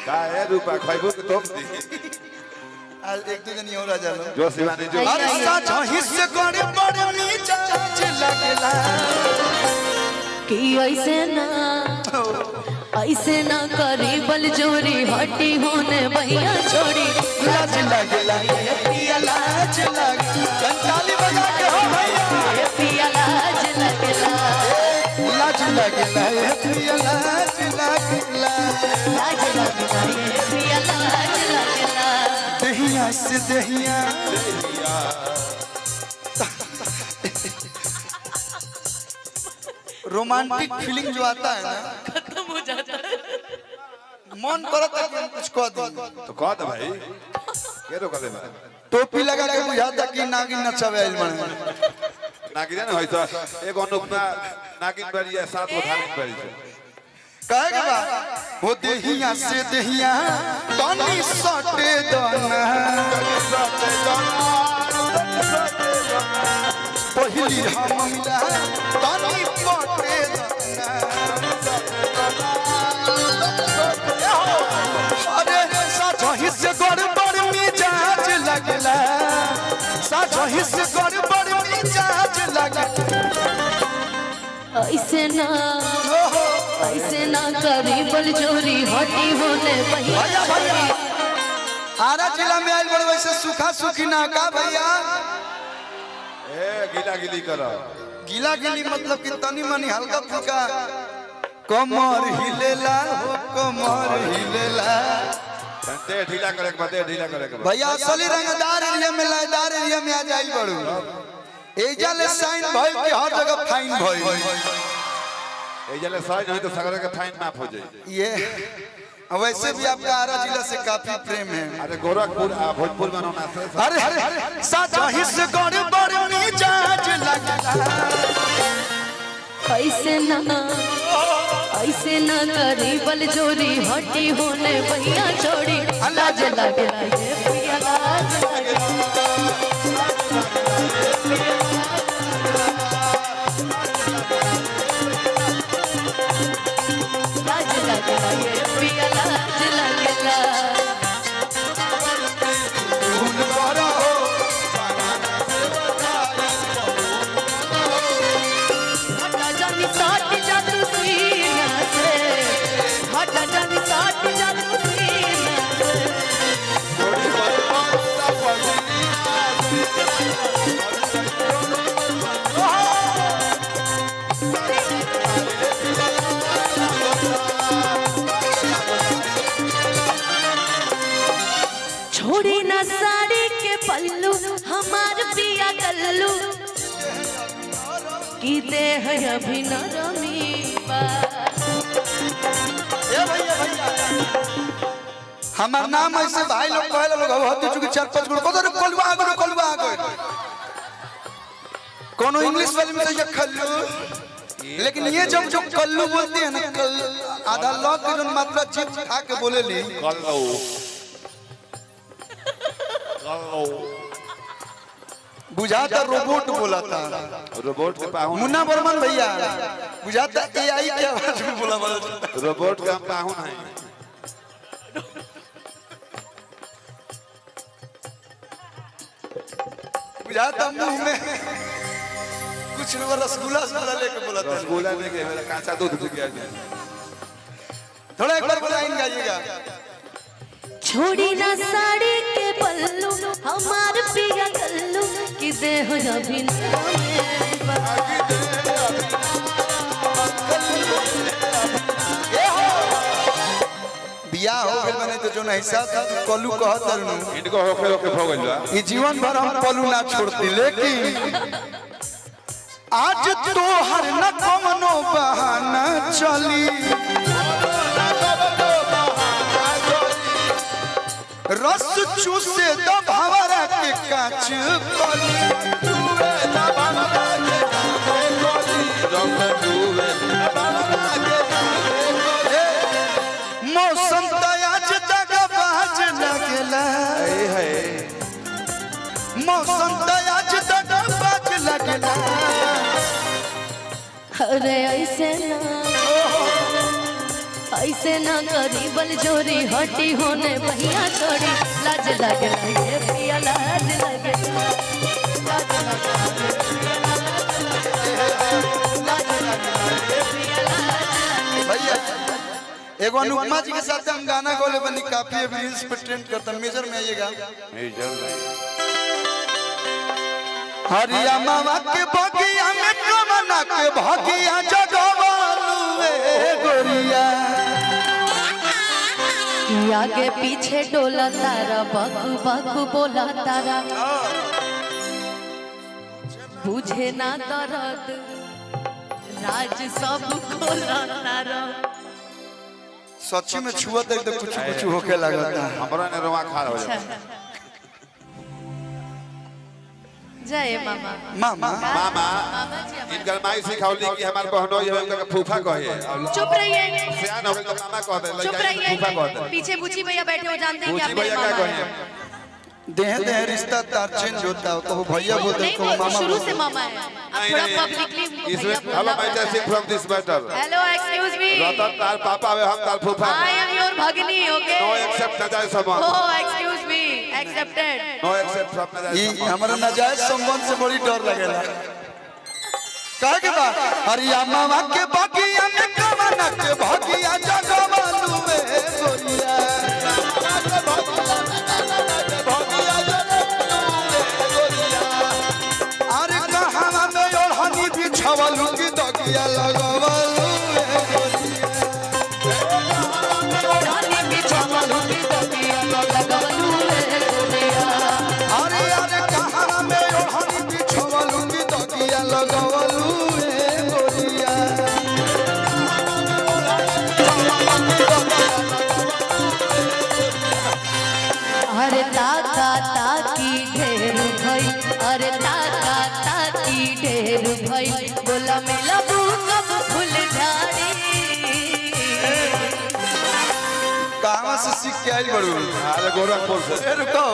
का है रूपा खाइबो के तोप दी आज एक दो जन हो राजा लो जो शिवानी जो अरे साझा हिस्से करे बड़ नीचा लगला कि ऐसे ना करी बल जोरी हटी होने भैया छोड़ी लाज लगला ये पिया लाज लगला ताली बजा के हो भैया ये पिया लाज लगला लाज लगला ये पिया लाज लगला लाज लगला ये पिया लाज लगला दहिया से दहिया रोमांटिक फीलिंग जो आता है ना खत्म हो जाता है मन करता है कि हम कुछ कह दें तो कह दे भाई के तो करे भाई टोपी लगा के बुझाता कि नागिन नचावे आइल बने नागिन न होई तो एक अनुपमा नागिन बड़ी है सात धार्मिक बड़ी है कहे के बा हो देहिया से देहिया तनी सटे दना पहिली हम मिला तनी पटे दना अरे साझा हिस्से गड़बड़ मिजाज लगला साझा हिस्से गड़बड़ मिजाज लगला ऐसे ना करी बल जोरी हटी होने भैया छोड़ी आरा जिला में आइल बड़ वैसे सूखा सूखी ना का भैया ए गीला गिली करो गीला गिली मतलब कि तनी मनी हल्का फुल्का कमर हिलेला हो कमर हिलेला दे ढीला करे के बाद ढीला करे के बाद भैया असली रंगदार एरिया में लायदार एरिया में आ जाई बड़ू एजा ले साइन भइल कि हर जगह फाइन भइल ए जले साइन होई तो सगरे के फाइन माफ हो जाई ये वैसे भी आपका आरा जिला से काफी प्रेम है अरे गोरखपुर भोजपुर में होना से अरे साझा हिस्से गड़बड़ मिजाज लगला ऐसे ना करी बल जोरी हटी होने भैया छोड़ी लाज लगला ये पिया लाज लगला लाज लगला ये पिया लाज लगला खून भरा हो हटा जानी साट जादू सीना से हटा जानी साट जादू सीना से छोड़ी ना साड़ी के पल्लू हमार पिया गल्लू की देह अभी नरमी बा हमार नाम ऐसे भाई लोग कहले लोग होती चुकी 4-5 गुण कोदर कोलवा आ गए कोनो इंग्लिश वाले में तो ये खल्लू लेकिन ये जब कल्लू बोलते हैं ना कल आधा लॉक के जो मात्रा जीप खा के बोले ली कल्लो बुझाता रोबोट बोला था रोबोट के पाहुन मुन्ना बर्मन भैया बुझाता एआई के आवाज में बोला रोबोट का पाहुन है बुझाता मुंह में कुछ रसगुल्ला लेके बोला था रसगुल्ला लेके मेरा कांचा दूध पी गया थोड़ा एक बार लाइन गाइएगा छोड़ी ना साड़ी के पल्लू हमार पिया गल्लू की देह अभी नरमी बा बियाह हो गइल बने तो जो नहीं साथ कल्लू कहत रहनु इनको होके होके हो गइल बा ये जीवन भर हम पलू ना छोड़ती लेकिन आज तो हर न कवनो बहाना चली रस चूसे द भवरा के कांच कली मौसम तयाज तक बाज लगेला मौसम तयाज तक बाज लगेला अरे ऐसे ना करी बल जोरी हटी होने भैया छोड़ी लाज लगे ये पिया लाज लगे भैया एगो अनुपमा जी के साथ हम गाना गोले बनी काफी रील्स पे ट्रेंड करता मेजर में आइएगा हरिया मामा के बगिया में कमना के भगिया जगवालू गोरिया आगे पीछे डोला तारा बकु बकु बोला तारा बुझे ना दर्द राज सब खोला तारा सच्ची में छुआ तो एकदम कुछ कुछ होके लगा था हमरा ने रोवा खार हो जाए जय मामा मामा मामा इनकर माई सिखावली कि हमार बहनो ये उनका फूफा कहे चुप रहिए सियान हो गए तो मामा कह दे चुप लइका फूफा कह रहिए दे पीछे बुची भैया बैठे हो जानते हैं कि पूछी आप भैया मेरे क्या मामा कहे हैं देह देह रिश्ता तार चेंज होता है कभी भैया बोलते नहीं कभी नहीं वो मामा शुरू बोलते से मामा है अब थोड़ा पब्लिकली भैया इसमें बोलना हेलो माय पड़ता टेस्टिंग फ्रॉम दिस मैटर है हेलो एक्सक्यूज मी रतन तार पापा है हम तार फूफा आई एम योर भगनी ओके नो एक्सेप्ट नजायज संबंध oh excuse me accepted no except from नजायज ये संबंध हमारा नाजायज संबंध से बड़ी डर लगेला कहे के बा हरिया मामा के बगिया में कमना के भगिया जगवालू गोरिया अरे कहां में ओढ़नी बिछावलू की दगिया लगवालू अरे अरे कहां में ओढ़नी बिछावलू की दगिया लगवालू गोरिया अरे ताका ताकी ढेर भई अरे ताका ताकी ढेर भई बोला मिला कब फूल झाड़ी कहां से सीख के आई बड़ू अरे गोरखपुर से रुको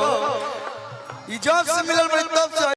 ई जॉब से मिलल बड़ी तब से